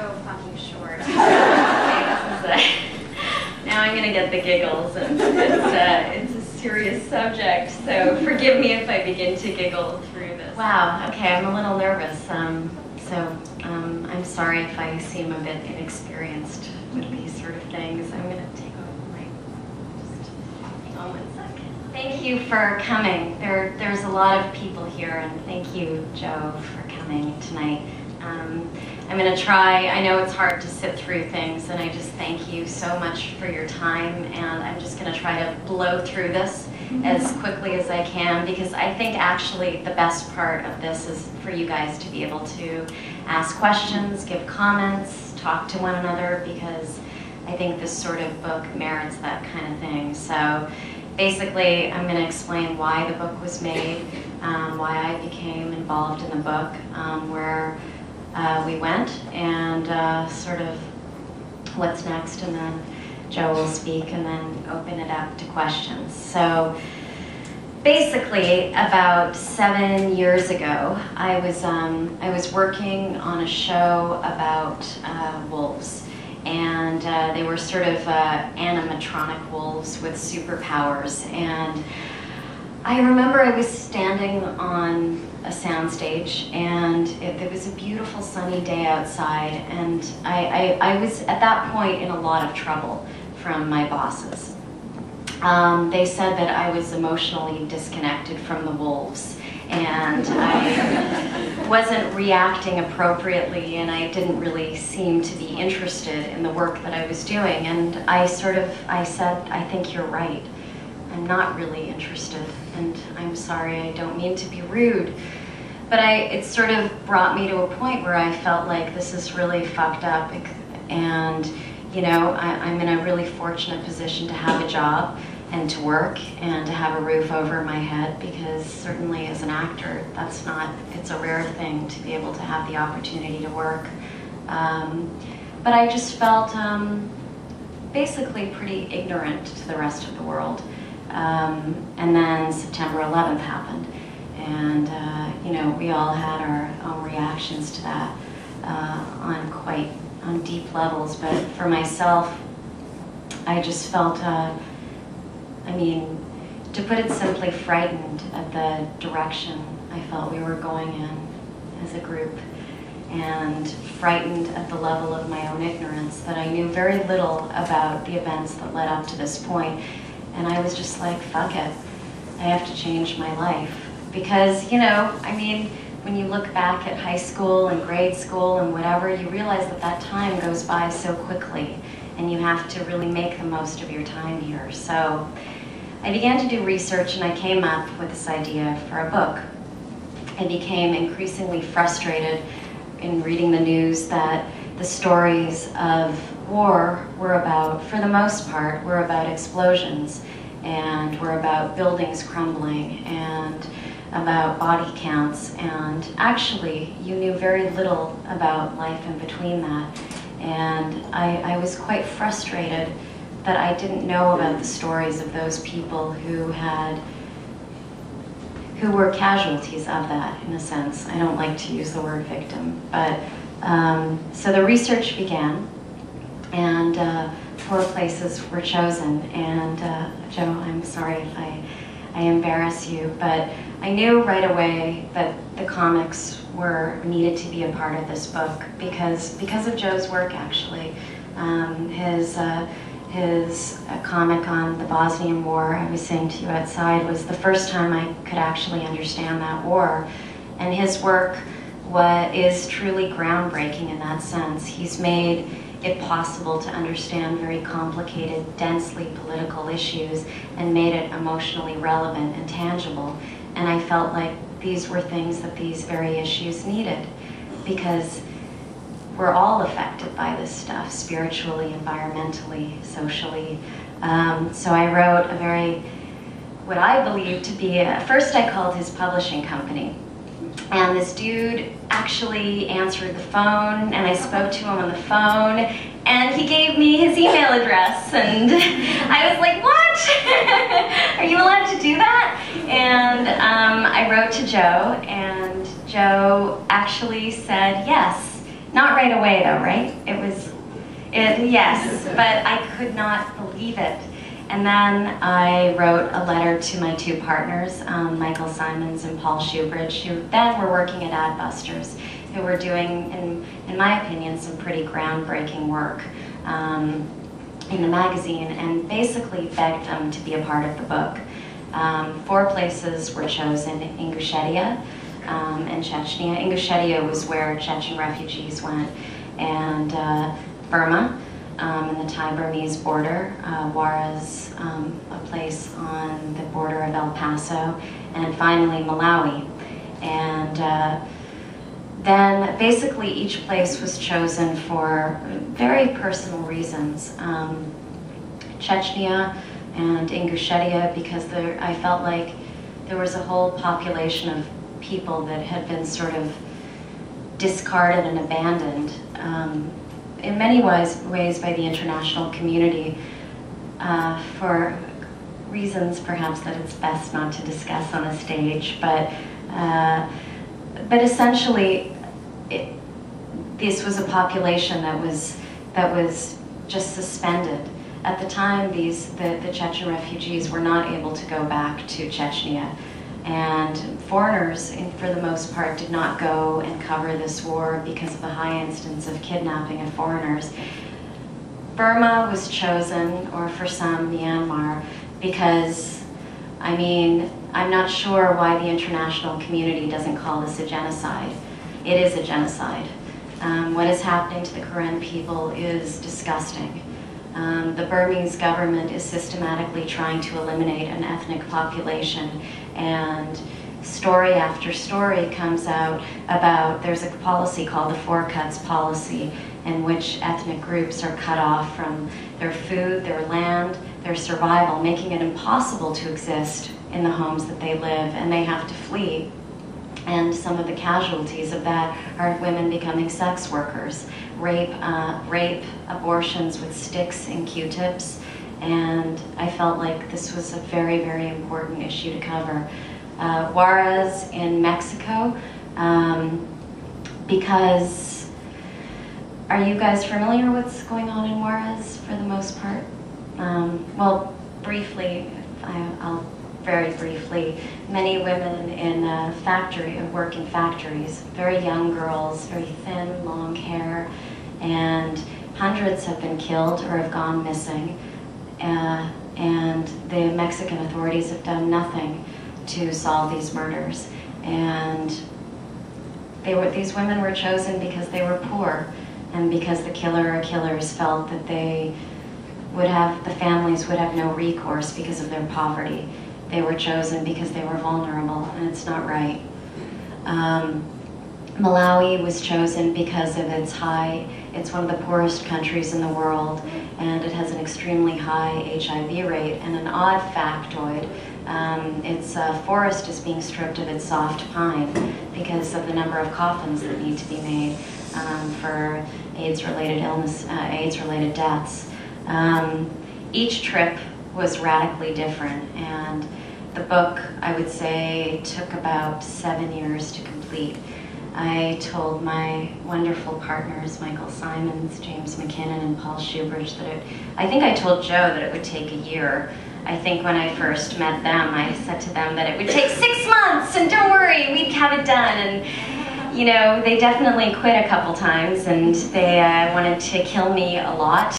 so fucking short. Okay, now I'm gonna get the giggles, and it's a serious subject, so forgive me if I begin to giggle through this. Wow, okay, I'm a little nervous, I'm sorry if I seem a bit inexperienced with these sort of things. I'm gonna take over just hang on 1 second. Thank you for coming. There's a lot of people here, and thank you, Joe, for coming tonight. I'm going to try, I know it's hard to sit through things, and I just thank you so much for your time, and I'm just going to try to blow through this as quickly as I can, because I think actually the best part of this is for you guys to be able to ask questions, give comments, talk to one another, because I think this sort of book merits that kind of thing. So basically, I'm going to explain why the book was made, why I became involved in the book, where we went, and sort of what's next, and then Joe will speak, and then open it up to questions. So basically, about 7 years ago, I was working on a show about wolves, and they were sort of animatronic wolves with superpowers. And I remember I was standing on a soundstage, and it was a beautiful sunny day outside, and I was at that point in a lot of trouble from my bosses. They said that I was emotionally disconnected from the wolves, and I wasn't reacting appropriately, and I didn't really seem to be interested in the work that I was doing. And I said, I think you're right. I'm not really interested, and I'm sorry, I don't mean to be rude. But it sort of brought me to a point where I felt like this is really fucked up, and you know, I'm in a really fortunate position to have a job and to work and to have a roof over my head, because certainly as an actor, it's a rare thing to be able to have the opportunity to work. But I just felt basically pretty ignorant to the rest of the world. And then September 11th happened, and you know, we all had our own reactions to that on deep levels. But for myself, I just felt, I mean, to put it simply, frightened at the direction I felt we were going in as a group, and frightened at the level of my own ignorance, that I knew very little about the events that led up to this point. And I was just like, fuck it, I have to change my life. Because, you know, I mean, when you look back at high school and grade school and whatever, you realize that that time goes by so quickly, and you have to really make the most of your time here. So I began to do research, and I came up with this idea for a book. I became increasingly frustrated in reading the news that the stories of war were about, for the most part, were about explosions, and were about buildings crumbling, and about body counts, and actually you knew very little about life in between that. And I was quite frustrated that I didn't know about the stories of those people who were casualties of that, in a sense. I don't like to use the word victim, but so the research began, and 4 places were chosen. And Joe, I'm sorry if I embarrass you, but I knew right away that the comics needed to be a part of this book, because of Joe's work, actually. His comic on the Bosnian War, I was saying to you outside, was the first time I could actually understand that war. And his work is truly groundbreaking in that sense. He's made it possible to understand very complicated, densely political issues, and made it emotionally relevant and tangible. And I felt like these were things that these very issues needed, because we're all affected by this stuff, spiritually, environmentally, socially. So I wrote what I believe to be, first I called his publishing company. And this dude actually answered the phone, and I spoke to him on the phone, and he gave me his email address, and I was like, what? Are you allowed to do that? And I wrote to Joe, and Joe actually said yes. Not right away though, right? Yes, but I could not believe it. And then I wrote a letter to my two partners, Michael Simons and Paul Shoebridge, who then were working at Adbusters, who were doing, in my opinion, some pretty groundbreaking work in the magazine, and basically begged them to be a part of the book. 4 places were chosen: Ingushetia and Chechnya. Ingushetia was where Chechen refugees went, and Burma, in the Thai-Burmese border, Juarez, a place on the border of El Paso, and finally Malawi. And then basically each place was chosen for very personal reasons. Chechnya and Ingushetia, because I felt like there was a whole population of people that had been sort of discarded and abandoned in many ways by the international community for reasons perhaps that it's best not to discuss on a stage, but essentially this was a population that was just suspended. At the time, the Chechen refugees were not able to go back to Chechnya, and foreigners, for the most part, did not go and cover this war because of the high instance of kidnapping of foreigners. Burma was chosen, or for some, Myanmar, because, I mean, I'm not sure why the international community doesn't call this a genocide. It is a genocide. What is happening to the Karen people is disgusting. The Burmese government is systematically trying to eliminate an ethnic population, and story after story comes out about, there's a policy called the Four Cuts policy, in which ethnic groups are cut off from their food, their land, their survival, making it impossible to exist in the homes that they live, and they have to flee. And some of the casualties of that are women becoming sex workers, rape, abortions with sticks and Q-tips, and I felt like this was a very, very important issue to cover. Juarez in Mexico, because, are you guys familiar with what's going on in Juarez for the most part? Well, briefly, I'll very briefly, many women in work in factories, very young girls, very thin, long hair, and hundreds have been killed or have gone missing. And the Mexican authorities have done nothing to solve these murders. And these women were chosen because they were poor, and because the killer or killers felt that the families would have no recourse because of their poverty. They were chosen because they were vulnerable, and it's not right. Malawi was chosen because of it's one of the poorest countries in the world, and it has an extremely high HIV rate. And an odd factoid, its forest is being stripped of its soft pine because of the number of coffins that need to be made for AIDS-related deaths. Each trip was radically different, and the book, I would say, took about 7 years to complete. I told my wonderful partners, Michael Simons, James McKinnon, and Paul Shoebridge, I think I told Joe that it would take a year. I think when I first met them, I said to them that it would take 6 months, and don't worry, we'd have it done. And, you know, they definitely quit a couple times, and they wanted to kill me a lot.